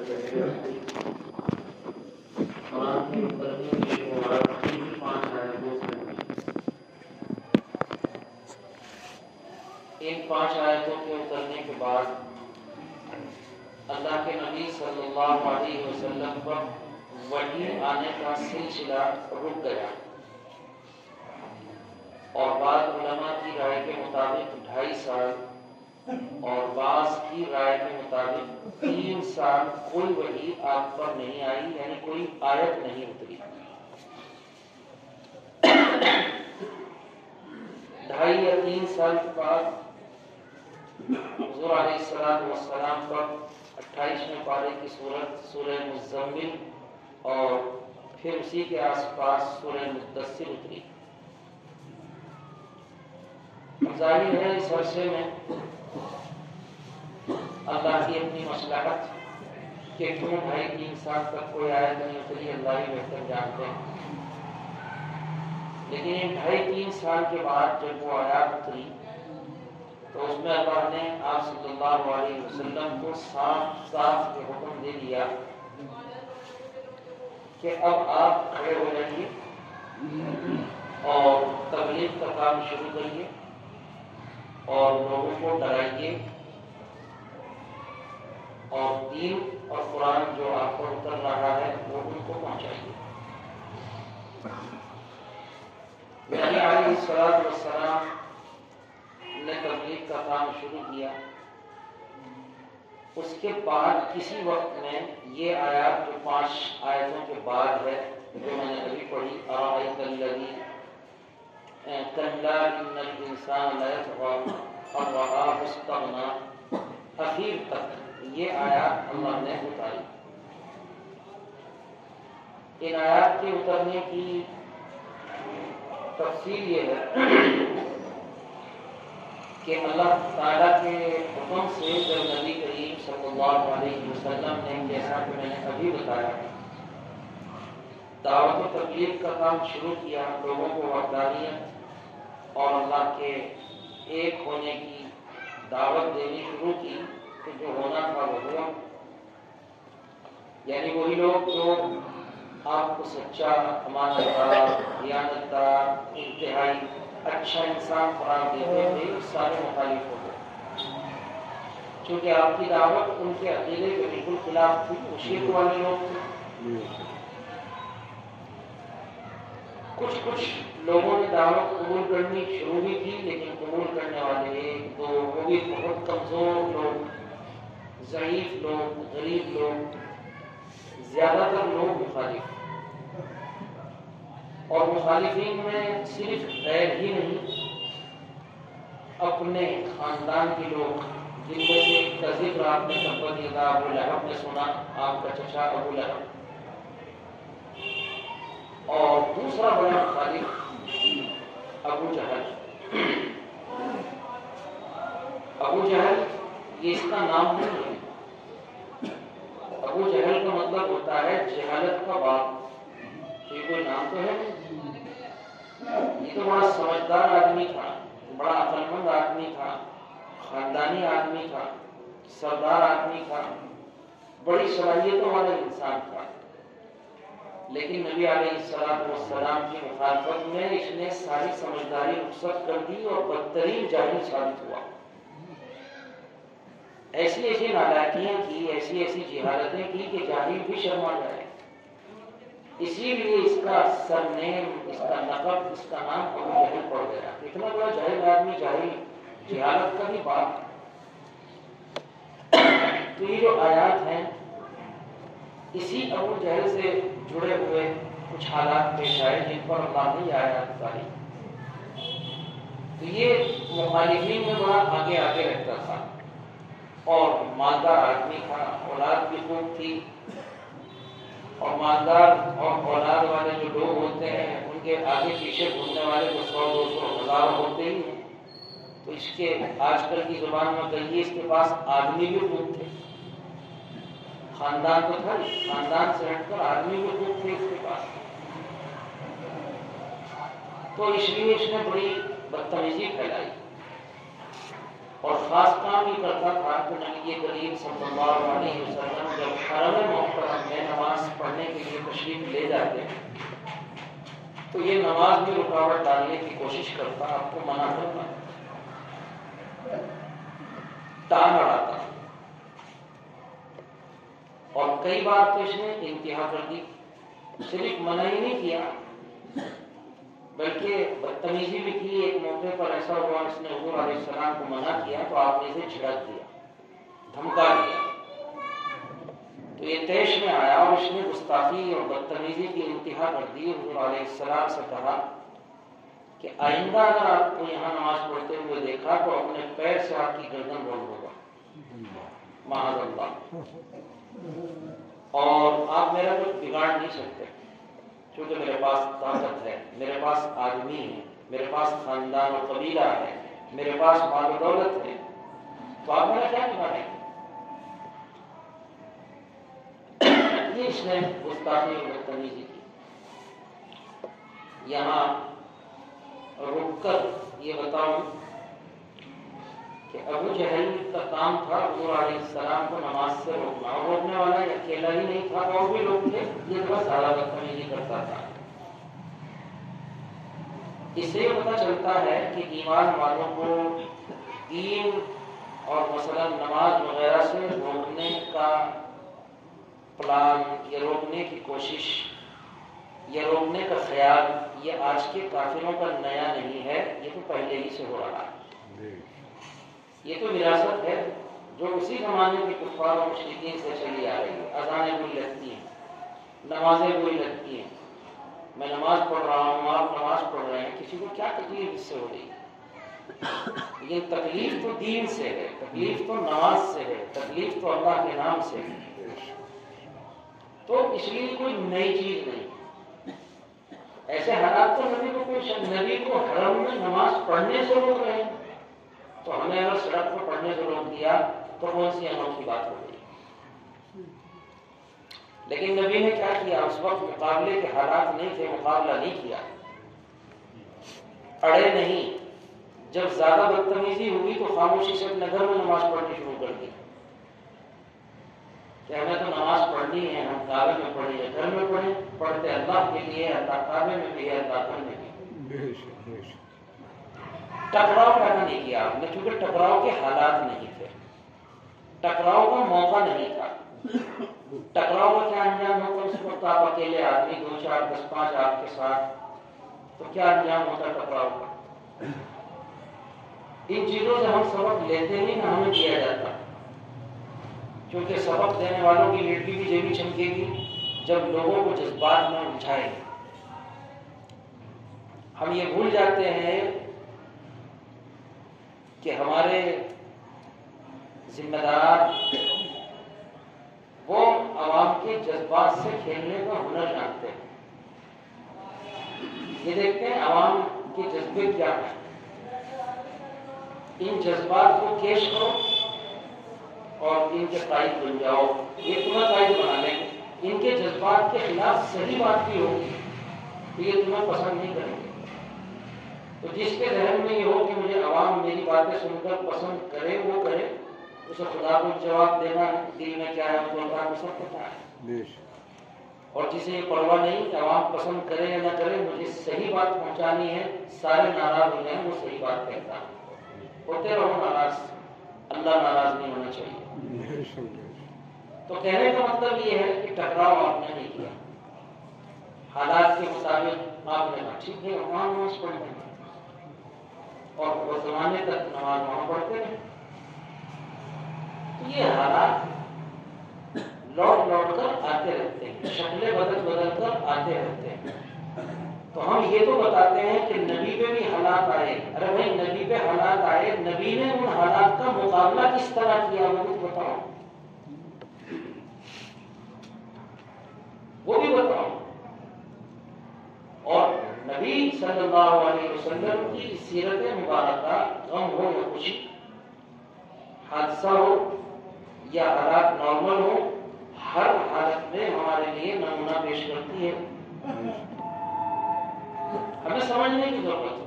ان 5 آیتوں کے اترنے کے بعد اللہ کے نبی صلی اللہ علیہ وسلم پر وحی آنے کا سلسلہ رک گیا اور بعض علماء کی رائے کے مطابق 2.5 سال اور بعض کی رائے کے مطابق 3 سال کوئی وحی آپ پر نہیں آئی، یعنی کوئی آیت نہیں اتری۔ 2.5 یا 3 سال کے بعد حضور علیہ السلام پر 28ویں پارے کی سورت سورہ مزمل اور پھر اسی کے آس پاس سورہ مدثر اتری۔ ظاہر ہے اس عرصے میں اللہ کی اپنی مصلحت کہ کیوں 2.5-3 سال تک کوئی آیت نہیں اتری، اللہ ہی بہتر جانتے ہیں۔ لیکن ان 2.5-3 سال کے بعد جب وہ آیات اتری تو اس میں اللہ نے آپ صلی اللہ علیہ وسلم کو صاف صاف یہ حکم دے دیا کہ اب آپ کھڑے ہو جائیے اور تبلیغ کا کام شروع کریے اور لوگوں کو ڈرائیے اور دین اور قرآن جو آپ پر اتر رہا ہے وہ ان کو پہنچائیے۔ نبی علیہ السلام نے تبلیغ کا کام شروع کیا۔ اس کے بعد کسی وقت میں یہ آیات جو 5 آیتوں کے بعد ہے جو میں نے ابھی پڑھی، ارأیت الذی کلا ان الانسان لیطغی ان رآہ استغنی، اخیر تک یہ آیات اللہ نے اتاری۔ ان آیات کے اترنے کی تفصیل یہ ہے کہ اللہ تعالیٰ کے حکم سے جب نبی کریم صلی اللہ علیہ وسلم نے، جیسا کہ میں نے ابھی بتایا، دعوت و تبلیغ کا کام شروع کیا، لوگوں کو وحدانیت اور اللہ کے ایک ہونے کی دعوت دینی شروع کی، تو جو ہونا تھا وہ ہوا۔ یعنی وہی لوگ جو آپ کو سچا، امانتدار، دیانتدار، انتہائی اچھا انسان قرار دیتے تھے، سارے مخالف ہو گئے، چونکہ آپ کی دعوت ان کے عقیدے کے بالکل خلاف تھی، وہ شرک والے لوگ تھے۔ کچھ لوگوں نے دعوت قبول کرنی شروع بھی کی، لیکن قبول کرنے والے 1-2 وہ بھی بہت کمزور لوگ، ضعیف لوگ، غریب لوگ، زیادہ تر لوگ مخالف۔ اور مخالفین میں صرف غیر ہی نہیں، اپنے خاندان کے لوگ، جن میں سے ایک کا ذکر آپ نے تبت یدا ابو لہب نے سنا، آپ کا چچا ابو لہب، اور دوسرا بڑا مخالف ابو جہل۔ ابو جہل یہ اس کا نام نہیں ہے، ابو جہل کا مطلب ہوتا ہے جہالت کا باپ، یہ کوئی نام تو ہے نہیں۔ یہ تو بڑا سمجھدار آدمی تھا، بڑا عقل مند آدمی تھا، خاندانی آدمی تھا، سردار آدمی تھا، بڑی صلاحیتوں والا انسان تھا، لیکن نبی علیہ السلام کی مخالفت میں اس نے ساری سمجھداری رخصت کر دی اور بدترین جاہل ثابت ہوا۔ ایسی نالائکیاں کی، ایسی جہالتیں کی کہ جاہل بھی شرما جائے۔ اسی لیے اس کا سرنیم، اس کا لقب، اس کا نام ابو جہل پڑ گیا۔ اتنا بڑا جاہل آدمی، جاہل، جہالت کا بھی باپ۔ تو یہ جو آیات ہیں اسی ابو جہل سے جڑے ہوئے کچھ حالات پیش آئے جن پر اللہ نے یہ آیات اتاری۔ تو یہ مخالفین میں بڑا آگے رہتا تھا اور مالدار آدمی تھا، اولاد بھی خوب تھی، اور مالدار اور اولاد والے جو لوگ ہوتے ہیں ان کے آگے پیچھے گھومنے والے تو 100-200 ہزار ہوتے ہی ہیں۔ تو اس کے آج کل کی زبان میں کہیے اس کے پاس آدمی بھی خوب تھے، خاندان تو تھا، خاندان سے ہٹ کر آدمی بھی خوب تھے اس کے پاس۔ تو اس لیے اس نے بڑی بدتمیزی پھیلائی اور خاص کام یہ کرتا تھا کہ نبی کریم صلی اللہ علیہ وسلم جب حرم تو یہ نماز میں رکاوٹ ڈالنے کی کوشش کرتا، آپ کو منع کرتا، ٹانگ اڑاتا، اور کئی بار تو اس نے انتہا کر دی، صرف منع ہی نہیں کیا بلکہ بدتمیزی بھی کی۔ ایک موقع پر ایسا ہوا، اس نے حضور علیہ السلام کو منع کیا تو آپ نے اسے جھڑک دیا، دھمکا دیا، تو یہ طیش میں آیا اور اس نے گستاخی اور بدتمیزی کی انتہا کر دی۔ حضور علیہ السلام سے کہا کہ آئندہ اگر آپ کو یہاں نماز پڑھتے ہوئے دیکھا تو اپنے پیر سے آپ کی گردن روڑ ہوگا، معاذ اللہ، اور آپ میرا کچھ بگاڑ نہیں سکتے، کیونکہ میرے پاس طاقت ہے، میرے پاس آدمی ہے، میرے پاس خاندان و قبیلہ ہے، میرے پاس مال و دولت ہے، تو آپ میرا کیا بگاڑیں گے؟ یہ اس نے گستاخی اور بدتمیزی کی۔ یہاں رک کر یہ بتاؤں کہ ابو جہل کا کام تھا حضور علیہ السلام کو نماز سے روکنا، اور روکنے والا اکیلا ہی نہیں تھا، اور بھی لوگ تھے، یہ بس زیادہ بدتمیزی کرتا تھا۔ اس سے یہ پتہ چلتا ہے کہ ایمان والوں کو دین اور مثلا نماز وغیرہ سے روکنے کا پلان یا روکنے کی کوشش یا روکنے کا خیال یہ آج کے کافروں کا نیا نہیں ہے، یہ تو پہلے ہی سے ہو رہا ہے، یہ تو وراثت ہے جو اسی زمانے کے کفار و مشرکین سے چلی آ رہی ہے۔ اذانیں بری لگتی ہیں، نمازیں بری لگتی ہیں، میں نماز پڑھ رہا ہوں، آپ نماز پڑھ رہے ہیں، کسی کو کیا تکلیف اس سے ہو رہی ہے؟ یہ تکلیف تو دین سے ہے، تکلیف تو نماز سے ہے، تکلیف تو اللہ کے نام سے ہے، تو اس لیے کوئی نئی چیز نہیں۔ ایسے حالات تو نبی کو نبی کو حرم میں نماز پڑھنے سے روک رہے ہیں، تو ہمیں اگر سڑک پر پڑھنے سے روک دیا تو کون سی انوکھی بات ہو گئی؟ لیکن نبی نے کیا کیا؟ اس وقت مقابلے کے حالات نہیں تھے، مقابلہ نہیں کیا، اڑے نہیں۔ جب زیادہ بدتمیزی ہوئی تو خاموشی سے اپنے گھر میں نماز پڑھنی شروع کر دی کہ ہمیں تو نماز پڑھنی ہے، ہم کعبے میں پڑھیں یا گھر میں پڑھیں، پڑھتے اللہ کے لیے، اللہ کعبے میں بھی ہے، اللہ گھر میں بھی۔ ٹکراؤ پیدا نہیں کیا آپ نے، کیونکہ ٹکراؤ کے حالات نہیں تھے، ٹکراؤ کا موقع نہیں تھا۔ ٹکراؤ کا کیا انجام ہوتا؟ اس وقت آپ اکیلے آدمی 2 4 10 5 آپ کے ساتھ، تو کیا انجام ہوتا ٹکراؤ کا؟ ان چیزوں سے ہم سبق لیتے نہیں نہ ہمیں دیا جاتا، کیونکہ سبق دینے والوں کی لٹی بھی جیبی چمکے گی جب لوگوں کو جذبات میں الجھائے گی۔ ہم یہ بھول جاتے ہیں کہ ہمارے ذمہ دار وہ عوام کے جذبات سے کھیلنے کا ہنر جانتے ہیں۔ یہ دیکھتے ہیں عوام کے جذبے کیا ہیں، ان جذبات کو کیش کرو اور ان کے قائد بن جاؤ، یہ تمہیں قائد بنا لیں گے۔ ان کے جذبات کے خلاف صحیح بات بھی ہوگی تو یہ تمہیں پسند نہیں کریں گے۔ تو جس کے ذہن میں یہ ہو کہ مجھے عوام میری باتیں سن کر پسند کرے وہ کرے، اسے خدا کو جواب دینا ہے، دل میں کیا ہے وہ اللہ کو سب پتہ ہے۔ اور جسے یہ پرواہ نہیں کہ عوام پسند کرے یا نہ کرے، مجھے صحیح بات پہنچانی ہے، سارے ناراض ہو جائیں وہ صحیح بات کہتا ہے، ہوتے رہو ناراض، اللہ ناراض نہیں ہونا چاہیے۔ تو کہنے کا مطلب یہ ہے کہ ٹکراؤ آپ نے نہیں کیا، حالات کے مطابق آپ نے کہا ٹھیک ہے وہاں نماز پڑھ لیں گے، اور وہ زمانے تک نماز وہاں پڑھتے ہیں۔ تو یہ حالات لوٹ لوٹ کر آتے رہتے ہیں، شکلیں بدل بدل کر آتے رہتے ہیں۔ تو ہم یہ تو بتاتے ہیں کہ نبی پہ بھی حالات آئے، ارے بھائی نبی پہ حالات آئے، نبی نے ان حالات کا مقابلہ کس طرح کیا وہ بھی بتاؤ، وہ بھی بتاؤ۔ اور نبی صلی اللہ علیہ وسلم کی سیرت مبارکہ غم ہو یا خوشی، حادثہ ہو یا حالات نارمل ہو، ہر حالت میں ہمارے لیے نمونہ پیش کرتی ہے، ہمیں سمجھنے کی ضرورت ہے۔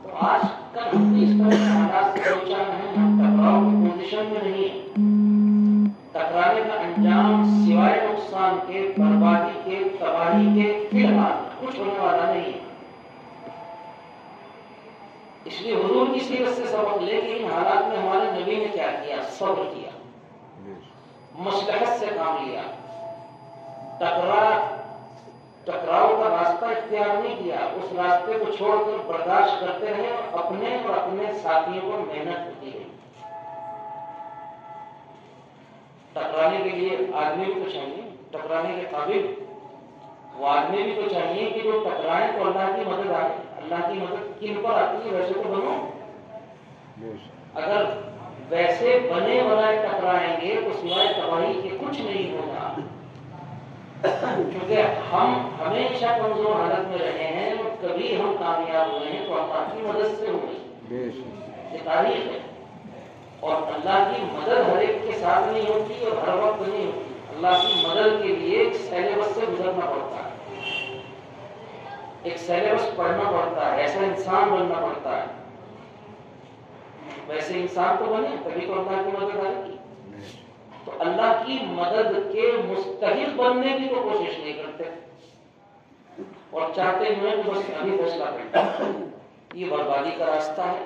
تو آج کل ہم اس طرح کے حالات سے پہنچا ہے، ہم ٹکراؤ کی پوزیشن میں نہیں ہیں، ٹکرانے کا انجام سوائے نقصان کے، بربادی کے، تباہی کے فی الحال کچھ ہونے والا نہیں ہے. اس لیے حضور کی سیرت سے سبق لے کے ان حالات میں ہمارے نبی نے کیا کیا؟ صبر کیا، مصلحت سے کام لیا، ٹکراؤ کا راستہ اختیار نہیں کیا، اس راستے کو چھوڑ کر برداشت کرتے رہے اور اپنے ساتھیوں کو محنت ہوتی رہی. ٹکرانے کے لیے آدمی بھی تو چاہیے، ٹکرانے کے قابل وہ آدمی بھی تو چاہیے کہ جو ٹکرائے تو اللہ کی مدد آئے. اللہ کی مدد کن پر آتی ہے؟ ویسے تو بنو. اگر ویسے بنے بنائے ٹکرائیں گے تو سوائے تباہی کے کچھ نہیں ہوگا. کیونکہ ہم ہمیشہ کمزور حالت میں رہے ہیں اور کبھی ہم کامیاب ہوئے ہیں تو اللہ کی مدد سے ہوئی. یہ تاریخ ہے. اور اللہ کی مدد ہر ایک کے ساتھ نہیں ہوتی اور ہر وقت نہیں ہوتی. اللہ کی مدد کے لیے ایک سیلیبس سے گزرنا پڑتا ہے، ایک سیلیبس پڑھنا پڑتا ہے، ایسا انسان بننا پڑتا ہے. ویسے انسان تو بنے تبھی تو اللہ کی مدد آئے گی. تو اللہ کی مدد کے مستحق بننے کی تو کوشش نہیں کرتے اور چاہتے ہیں کہ بس ابھی فیصلہ کریں. یہ بربادی کا راستہ ہے،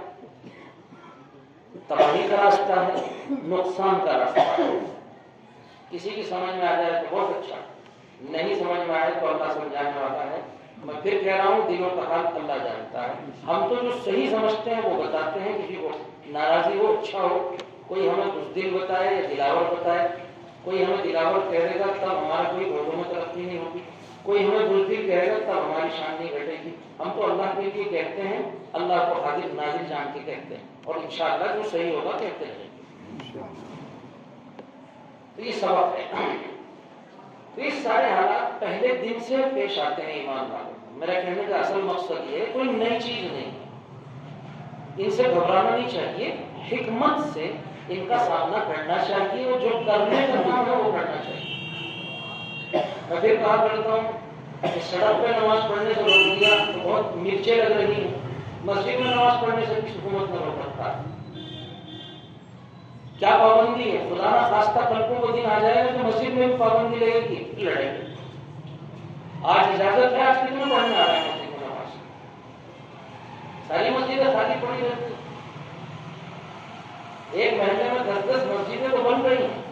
تباہی کا راستہ ہے، نقصان کا راستہ ہے. کسی کی سمجھ میں آ جائے تو بہت اچھا، نہیں سمجھ میں آئے تو اللہ سمجھانے والا ہے. میں پھر کہہ رہا ہوں دلوں کا حال اللہ جانتا ہے. ہم تو جو صحیح سمجھتے ہیں وہ بتاتے ہیں. کسی کو ناراضی ہو، اچھا ہو، کوئی ہمیں بزدل بتائے یا دلاور بتائے. کوئی ہمیں دلاور کہہ دے گا تب ہمارا کوئی عہدوں میں ترقی نہیں ہوگی، کوئی ہمیں بزدل کہے گا تب ہماری شان نہیں گھٹے گی. ہم تو اللہ کے لیے کہتے ہیں، اللہ کو حاضر نازل جان کے کہتے ہیں اور انشاءاللہ جو صحیح ہوگا کہتے رہیں گے. تو یہ سبق ہے. تو یہ سارے حالات پہلے دن سے پیش آتے ہیں ایمان والوں. میرا کہنے کا اصل مقصد یہ ہے کوئی نئی چیز نہیں، ان سے گھبرانا نہیں چاہیے، حکمت سے ان کا سامنا کرنا چاہیے اور جو کرنے کا کام ہے وہ کرنا چاہیے. میں پھر کہا کرتا ہوں کہ سڑک پہ نماز پڑھنے سے روک دیا تو بہت مرچیں لگ رہی ہیں، مسجد میں نماز پڑھنے سے بھی حکومت نے روک رکھا ہے. کیا پابندی ہے؟ خدا نہ خواستہ کل کو وہ دن آ جائے گا تو مسجد میں بھی پابندی لگے گی، لڑیں گے. آج اجازت ہے، آج کتنے پڑھنے آ رہے ہیں مسجد میں نماز؟ ساری مسجدیں خالی پڑی رہتی ہیں. ایک مہینے میں 10 مسجدیں تو بن رہی ہیں.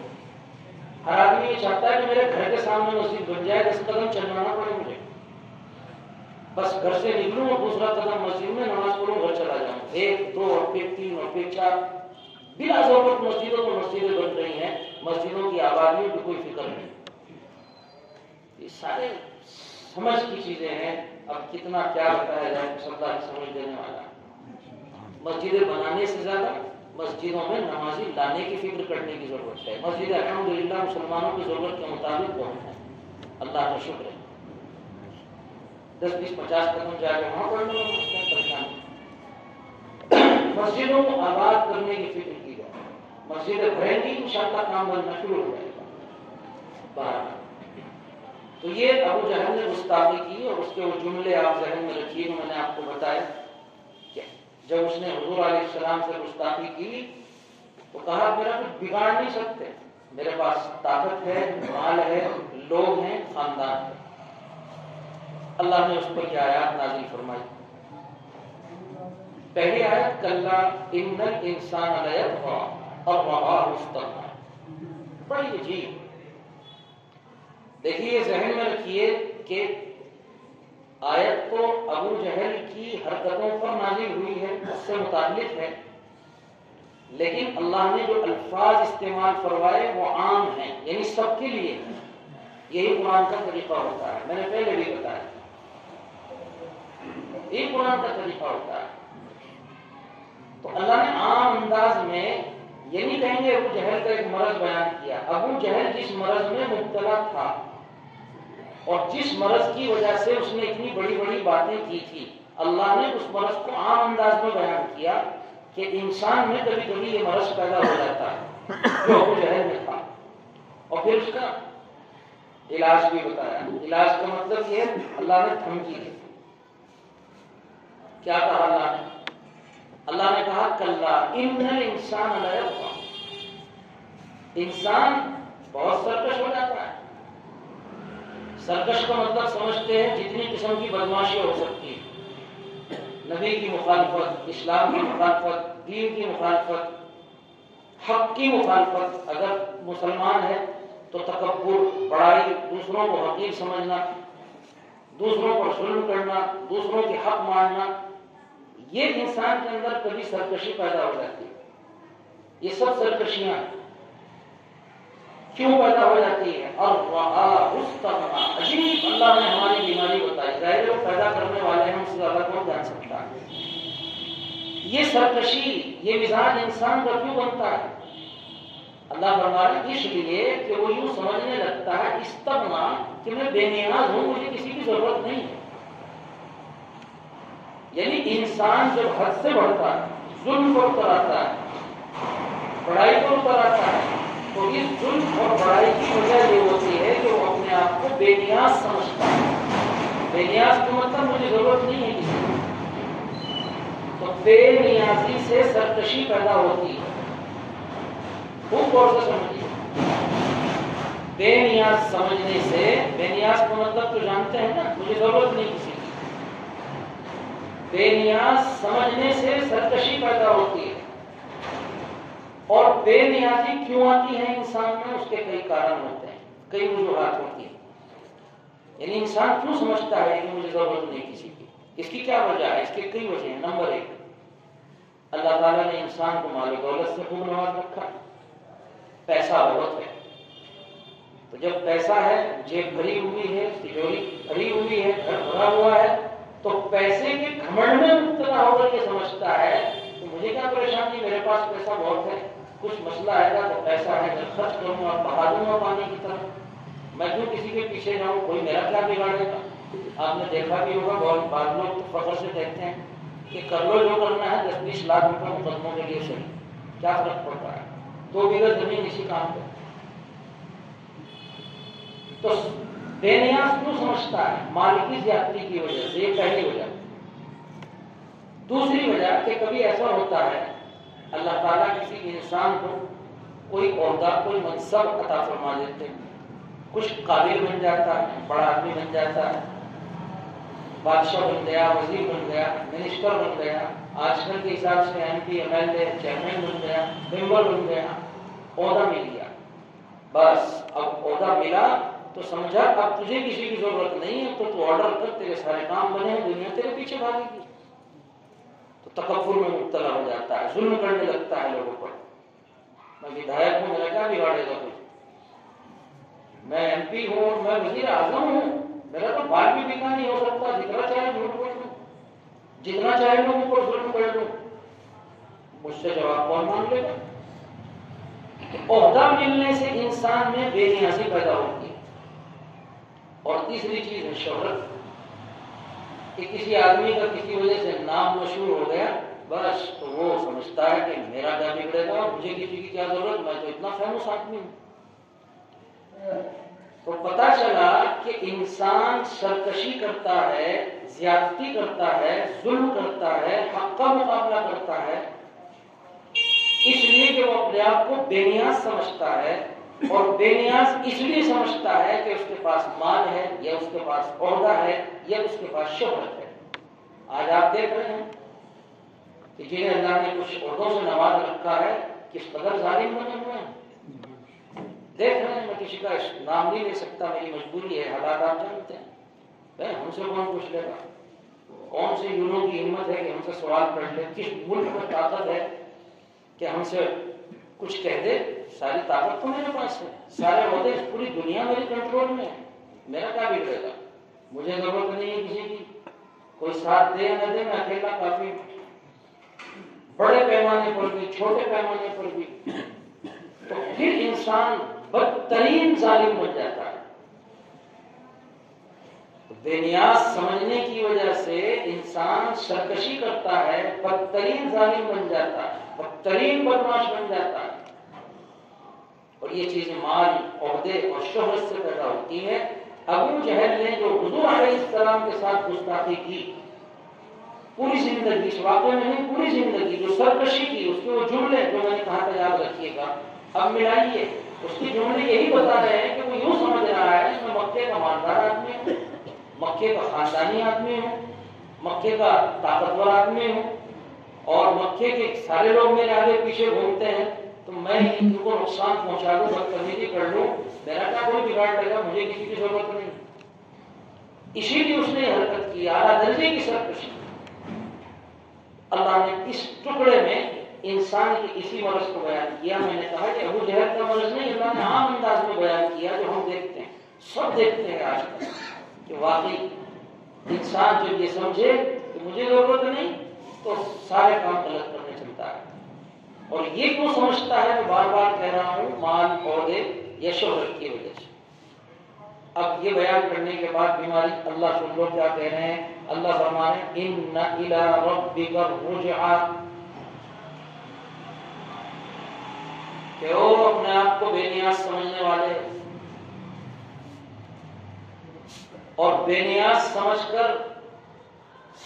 ہر آدمی یہ چاہتا ہے کہ میرے گھر کے سامنے مسجد بن جائے، 10 قدم چلنا نہ پڑے مجھے، بس گھر سے نکلوں اور دوسرا قدم مسجد میں نماز پڑھوں، گھر چلا جاؤں. 1 2 اور پھر 3 اور پھر 4 بلا ضرورت مسجدوں کو مسجدیں بن رہی ہیں. مسجدوں کی آبادیوں کی کوئی فکر نہیں. یہ سارے سمجھ کی چیزیں ہیں. اب کتنا کیا بتایا جائے، سب کا سمجھ دینے والا. مسجدیں بنانے سے زیادہ مسجدوں میں نمازی لانے کی فکر کرنے کی ضرورت ہے. مسجد الحمدللہ مسلمانوں کی ضرورت کے مطابق بہت ہے، اللہ کا شکر ہے. 10 20 50 قدم جا کے وہاں پڑھنے میں پریشانی. مسجدوں کو آباد کرنے کی فکر کی جائے. مسجدیں بھریں گی انشاءاللہ کام بننا شروع ہو جائے گا. تو یہ ابو جہل نے گستاخی کی اور اس کے وہ جملے آپ ذہن میں رکھیے کہ میں نے آپ کو بتایا کہ جب اس نے حضور علیہ السلام سے گستاخی کی تو کہا میرا کچھ بگاڑ نہیں سکتے، میرے پاس طاقت ہے، مال ہے، لوگ ہیں، خاندان ہے. اللہ نے اس پر یہ آیات نازل فرمائی. پہلی آیت کلا ان الانسان لیطغی اور رآہ استغنی. بڑی عجیب. دیکھیے ذہن میں رکھیے کہ آیت تو ابو جہل کی حرکتوں پر نازل ہوئی ہے، اس سے متعلق ہے، لیکن اللہ نے جو الفاظ استعمال فرمائے وہ عام ہیں، یعنی سب کے لیے ہیں. یہی قرآن کا طریقہ ہوتا ہے. میں نے پہلے بھی بتایا یہی قرآن کا طریقہ ہوتا ہے. تو اللہ نے عام انداز میں یہ نہیں کہیں گے ابو جہل کا ایک مرض بیان کیا. ابو جہل جس مرض میں مبتلا تھا اور جس مرض کی وجہ سے اس نے اتنی بڑی بڑی باتیں کی تھی، اللہ نے اس مرض کو عام انداز میں بیان کیا کہ انسان میں کبھی کبھی یہ مرض پیدا ہو جاتا ہے جو ابو جہل میں تھا. اور پھر اس کا علاج بھی بتایا. علاج کا مطلب یہ اللہ نے دھمکی دی. کیا کہا اللہ نے؟ اللہ نے کہا کلا ان الانسان لیطغی. انسان بہت سرکش ہو جاتا ہے. سرکش کا مطلب سمجھتے ہیں جتنی قسم کی بدماشی ہو سکتی ہے، نبی کی مخالفت، اسلام کی مخالفت، دین کی مخالفت، حق کی مخالفت۔ اگر مسلمان ہے تو تکبر، بڑائی، دوسروں کو حقیر سمجھنا، دوسروں پر ظلم کرنا، دوسروں کے حق ماننا، یہ انسان کے اندر کبھی سرکشی پیدا ہو جاتی ہے۔ یہ سب سرکشیاں کیوں پیدا ہو جاتی ہے؟ عجیب، اللہ نے ہماری بیماری بتائی، ظاہر وہ پیدا کرنے والے ہیں، ہم سے زیادہ کون جان سکتا ہے؟ یہ سرکشی، یہ مزاج انسان کا کیوں بنتا ہے؟ اللہ فرماتے اس لیے کہ وہ یوں سمجھنے لگتا ہے استغنا، کہ میں بے نیاز ہوں، مجھے کسی کی ضرورت نہیں ہے۔ یعنی انسان جب حد سے بڑھتا ہے، ظلم کو اتر آتا ہے، بڑائی کو اتر آتا ہے، تو اس ظلم اور بڑائی کی وجہ یہ ہوتی ہے کہ وہ اپنے آپ کو بے نیاز سمجھتا ہے۔ بے نیاز کا مطلب مجھے ضرورت نہیں ہے کسی کی۔ تو بے نیازی سے سرکشی پیدا ہوتی ہے۔ خوب غور سے سمجھیے، بے نیاز سمجھنے سے، بے نیاز کا مطلب تو جانتے ہیں نا، مجھے ضرورت نہیں کسی کی۔ بے نیاز سمجھنے سے سرکشی پیدا ہوتی ہے۔ اور بے نیازی کیوں آتی ہے انسان میں؟ اس کے کئی کارن ہوتے ہیں، کئی وجوہات ہوتی ہیں۔ یعنی انسان کیوں سمجھتا ہے کہ مجھے ضرورت نہیں کسی کی؟ اس کی کیا وجہ ہے؟ اس کے کئی وجہ ہیں۔ نمبر 1، اللہ تعالیٰ نے انسان کو مال و دولت سے خوب نواز رکھا، پیسہ بہت ہے۔ تو جب پیسہ ہے، جیب بھری ہوئی ہے، تجوری بھری ہوئی ہے، گھر بھرا ہوا ہے، تو پیسے کے گھمنڈ میں مبتلا ہو کر کے سمجھتا ہے کہ مجھے کیا پریشانی، میرے پاس پیسہ بہت ہے، کچھ مسئلہ آئے گا تو پیسہ ہے، میں خرچ کروں گا، بہا دوں گا پانی کی طرح، میں کیوں کسی کے پیچھے جاؤں، کوئی میرا کیا بگاڑے گا۔ آپ نے دیکھا بھی ہوگا، بہت بعض لوگ فخر سے کہتے ہیں کہ کر لو جو کرنا ہے، 10-20 لاکھ روپے مقدموں کے لیے صحیح، کیا فرق پڑتا ہے، 2 بیگھہ زمین اسی کام پہ۔ تو بے نیاز کیوں سمجھتا ہے؟ مال کی زیادتی کی وجہ سے، یہ پہلی وجہ۔ دوسری وجہ کہ کبھی ایسا ہوتا ہے اللہ تعالیٰ کسی انسان کو کوئی عہدہ، کوئی منصب عطا فرما دیتے ہیں، کچھ قابل بن جاتا ہے، بڑا آدمی بن جاتا ہے، بادشاہ بن گیا، وزیر بن گیا، منسٹر بن گیا، آج کل کے حساب سے MP MLA چیئرمین بن گیا، ممبر بن گیا، عہدہ مل گیا۔ بس اب عہدہ ملا تو سمجھا اب تجھے کسی کی ضرورت نہیں ہے، تو آرڈر کر، تیرے سارے کام بنے ہیں، دنیا تیرے پیچھے بھاگے گی۔ تو تکبر میں مبتلا ہو جاتا ہے، ظلم کرنے لگتا ہے لوگوں پر۔ میں ودھایک ہوں، میرا کیا بگاڑے گا کوئی، میں MP ہوں، میں وزیر اعظم ہوں، میرا تو بال بھی بکا نہیں ہو سکتا، جتنا چاہے جھوٹ بول لوں، جتنا چاہے لوگوں پر ظلم کر لوں، مجھ سے جواب کون مان لے گا؟ عہدہ ملنے سے انسان میں بے نیازی پیدا ہوتی ہے۔ اور تیسری چیز ہے شہرت، کہ کسی آدمی کا کسی وجہ سے نام مشہور ہو گیا، بس تو وہ سمجھتا ہے کہ میرا کیا بگڑے گا، مجھے کسی کی کیا ضرورت، میں تو اتنا فیمس آدمی ہوں۔ تو پتا چلا کہ انسان سرکشی کرتا ہے، زیادتی کرتا ہے، ظلم کرتا ہے، حق کا مقابلہ کرتا ہے، اس لیے کہ وہ اپنے آپ کو بے نیاز سمجھتا ہے۔ اور بے نیاز اس لیے سمجھتا ہے کہ اس کے پاس مال ہے، یا اس کے پاس عہدہ ہے، یا اس کے پاس شہرت ہے۔ آج آپ دیکھ رہے ہیں کہ جنہیں اللہ نے کچھ عہدوں سے نواز رکھا ہے، کس قدر ظالم بنے ہوئے ہیں۔ دیکھ رہے ہیں، میں کسی کا نام نہیں لے سکتا، میری مجبوری ہے، حالات آپ جانتے ہیں۔ ہم سے کون پوچھ لے گا؟ کون سے یونوں کی ہمت ہے کہ ہم سے سوال کر لے؟ کس ملک میں طاقت ہے کہ ہم سے کچھ کہہ دے؟ ساری طاقت تو میرے پاس ہے، سارے عہدے، پوری دنیا میرے کنٹرول میں ہے، میرا کیا بگڑے گا؟ مجھے ضرورت نہیں ہے کسی کی، کوئی ساتھ دے نہ دے، میں اکیلا کافی، بڑے پیمانے پر بھی، چھوٹے پیمانے پر بھی۔ تو پھر انسان بدترین ظالم بن جاتا ہے۔ بے نیاز سمجھنے کی وجہ سے انسان سرکشی کرتا ہے، بدترین ظالم بن جاتا ہے، بدترین بدماش بن جاتا ہے۔ اور یہ چیزیں مال، عہدے اور شہرت سے پیدا ہوتی ہیں۔ ابو جہل نے جو حضور علیہ السلام کے ساتھ گستاخی کی، پوری زندگی، اس واقعے میں نہیں، پوری زندگی جو سرکشی کی، اس کے وہ جملے جو میں نے کہا تھا یاد رکھیے گا، اب ملائیے، اس کے جملے یہی بتا رہے ہیں کہ وہ یوں سمجھ رہا ہے کہ میں مکے کا مالدار آدمی مکے کا خاندانی آدمی ہوں، مکے کا طاقتور آدمی ہوں، اور مکے کے سارے لوگ میرے آگے پیچھے گھومتے ہیں، تو میں ان کو نقصان پہنچا دوں، بدتمیزی کر لوں، میرا کیا کوئی بگاڑ لے گا؟ مجھے کسی کی ضرورت نہیں۔ اسی لیے اس نے حرکت کی، اعلیٰ درجے کی سرکشی۔ اللہ نے اس ٹکڑے میں انسان کے اسی مرض کو بیان کیا۔ میں نے کہا کہ ابو جہل کا مرض نہیں، اللہ نے عام انداز میں بیان کیا جو ہم دیکھتے ہیں، سب دیکھتے ہیں آج کل، کہ واقعی انسان جب یہ سمجھے کہ مجھے ضرورت نہیں تو سارے کام غلط کرنے چلتا ہے۔ اور یہ کیوں سمجھتا ہے؟ میں بار بار کہہ رہا ہوں، مال، عہدے یا شہرت کی وجہ سے۔ اب یہ بیان کرنے کے بعد بیماری، اللہ سن لو کیا کہہ رہے ہیں۔ اللہ فرمانے ان الی ربک الرجعی، کہ وہ اپنے آپ کو بے نیاز سمجھنے والے اور بے نیاز سمجھ کر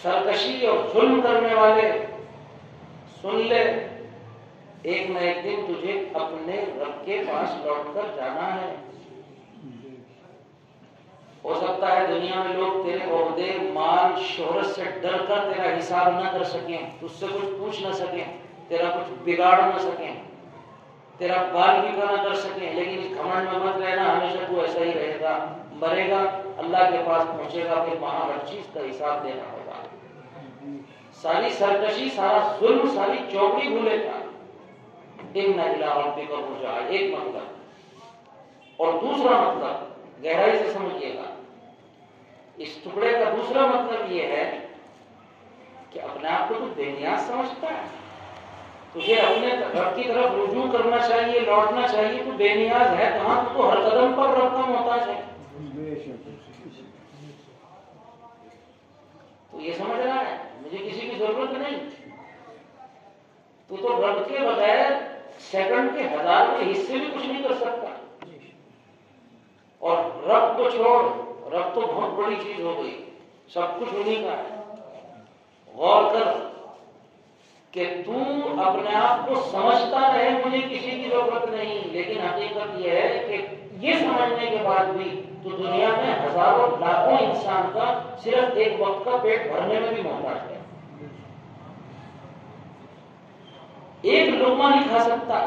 سرکشی اور ظلم کرنے والے، سن لے، ایک نہ ایک دن تجھے اپنے رب کے پاس لوٹ کر جانا ہے۔ ہو سکتا ہے دنیا میں لوگ تیرے عہدے، مال، شہرت سے ڈر کر تیرا حساب نہ کر سکیں، تجھ سے کچھ پوچھ نہ سکیں، تیرا کچھ بگاڑ نہ سکیں، تیرا بال بھی نہ کر سکیں، لیکن اس گھمنڈ میں مت رہنا، ہمیشہ تو ایسا ہی رہے گا، مرے گا، اللہ کے پاس پہنچے گا، پھر وہاں ہر چیز کا حساب دینا ہوگا۔ ساری سرکشی، سارا ظلم، ساری چوکڑی بھولے گا۔ ان الی ربک الرجعی، ایک مطلب۔ اور دوسرا مطلب گہرائی سے سمجھیے گا، اس ٹکڑے کا دوسرا مطلب یہ ہے کہ اپنے آپ کو تو بے نیاز سمجھتا ہے، تجھے اپنے رب کی طرف رجوع کرنا چاہیے، لوٹنا چاہیے، تو بے نیاز ہے کہاں؟ تو ہر قدم پر رب کا محتاج ہے۔ تو یہ سمجھ رہا ہے مجھے کسی کی ضرورت نہیں، تو رب کے بغیر سیکنڈ کے ہزاروں حصے بھی کچھ نہیں کر سکتا۔ اور رب کو چھوڑ، رب تو بہت بڑی چیز ہو گئی، سب کچھ انہیں کا ہے۔ غور کر کہ تو اپنے آپ کو سمجھتا رہے مجھے کسی کی ضرورت نہیں، لیکن حقیقت یہ ہے کہ یہ سمجھنے کے بعد بھی تو دنیا میں ہزاروں لاکھوں انسان کا صرف ایک وقت کا پیٹ بھرنے میں بھی محتاج ہے، ایک لقمہ نہیں کھا سکتا۔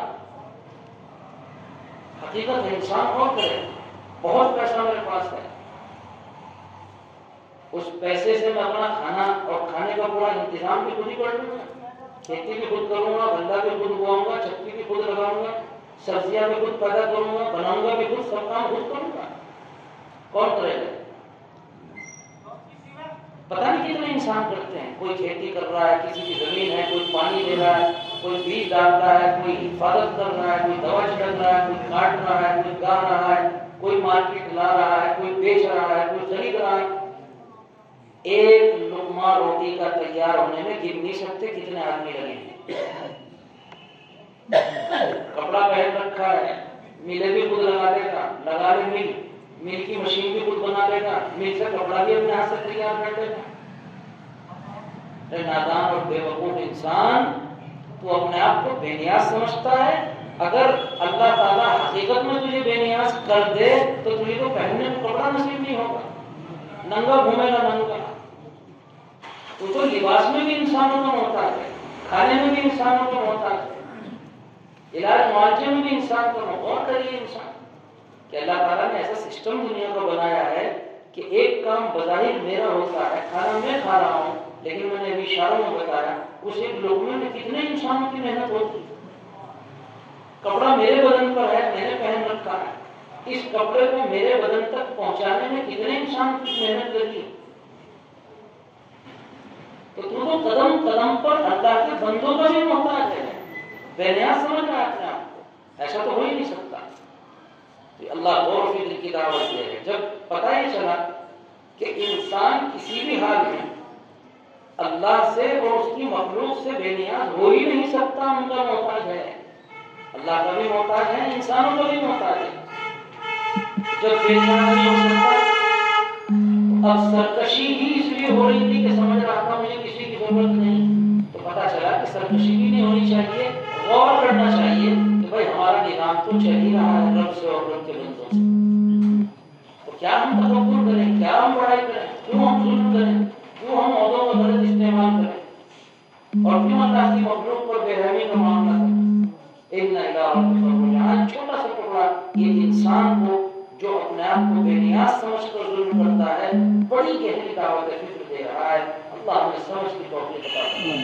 حقیقت ہے، انسان اور کرے، بہت پیسہ میرے پاس ہے، اس پیسے سے میں اپنا کھانا اور کھانے کا پورا انتظام بھی خود ہی کر لوں گا، کھیتی بھی خود کروں گا، بندہ بھی خود اگاؤں گا، چکی بھی خود لگاؤں گا، سبزیاں بھی خود پیدا کروں گا، بناؤں گا بھی خود، سب کام خود کروں گا۔ کون کرے گا؟ پتہ نہیں کتنے انسان کرتے ہیں، کوئی کھیتی کر رہا ہے، کسی کی زمین ہے، کوئی پانی دے رہا ہے، کوئی بیج ڈالتا ہے، کوئی حفاظت کر رہا ہے، کوئی دوا چھڑک رہا ہے، کوئی کاٹ رہا ہے، کوئی گا رہا ہے، کوئی مارکیٹ لا رہا ہے، کوئی بیچ رہا ہے، کوئی خرید رہا ہے۔ ایک لقمہ روٹی کا تیار ہونے میں گن نہیں سکتے کتنے آدمی لگے ہیں۔ کپڑا پہن رکھا ہے، ملے بھی خود لگا لے گا، لگا لے مل کی مشین بھی خود بنا لے گا، مل سے کپڑا بھی اپنے ہاتھ سے تیار کر لے گا۔ نادان اور بے وقوف انسان، تو اپنے آپ کو بے نیاز سمجھتا ہے۔ اگر اللہ تعالیٰ حقیقت میں تجھے بے نیاز کر دے تو تجھے تو پہننے کو کپڑا نصیب نہیں ہوگا، ننگا گھومے گا، ننگا۔ تو لباس میں بھی انسانوں کا محتاج ہے، کھانے میں بھی انسانوں کا محتاج ہے، علاج معالجے میں بھی انسان کا محتاج۔ غور کریے انسان کہ اللہ تعالیٰ نے ایسا سسٹم دنیا کا بنایا ہے کہ ایک کام بظاہر میرا ہوتا ہے، کھانا میں کھا رہا ہوں، لیکن میں نے ابھی اشاروں میں بتایا اس ایک لقمے میں کتنے انسانوں کی محنت ہوتی ہے۔ کپڑا میرے بدن پر ہے، میں نے پہن رکھا ہے، اس کپڑے کو میرے بدن تک پہنچانے میں کتنے انسان کی محنت لگی۔ تو قدم قدم پر اللہ کے بندوں کا بھی محتاج ہے، بے نیاز سمجھ رہا ہے اپنے آپ کو، ایسا تو ہو ہی نہیں سکتا۔ تو اللہ غور و فکر کی دعوت دے رہے، جب پتہ ہی چلا کہ انسان کسی بھی حال میں اللہ سے اور اس کی مخلوق سے بے نیاز ہو ہی نہیں سکتا، ان کا محتاج ہے، اللہ کا بھی محتاج ہے، انسانوں کا بھی محتاج ہے۔ جب بے نیاز نہیں ہو سکتا تو اب سرکشی ہی اس لیے ہو رہی تھی کہ سمجھ رہا تھا مجھے کسی کی ضرورت نہیں، تو پتہ چلا کہ سرکشی بھی نہیں ہونی چاہیے، غور کرنا چاہیے کہ بھائی ہمارا نظام تو چل ہی رہا ہے رب سے اور رب کے بندوں سے، تو کیا ہم تکبر کریں، کیا ہم بڑائی کریں، کیوں اور کیوں اللہ کی مخلوق پر بے رحمی کا معاملہ کرتے ہیں؟ یہاں چھوٹا سا ٹکڑا یہ انسان کو جو اپنے آپ کو بے نیاز سمجھ کر ظلم کرتا ہے بڑی گہری دعوت فکر دے رہا ہے۔ اللہ ہمیں سمجھ کی توفیق عطا فرمائے۔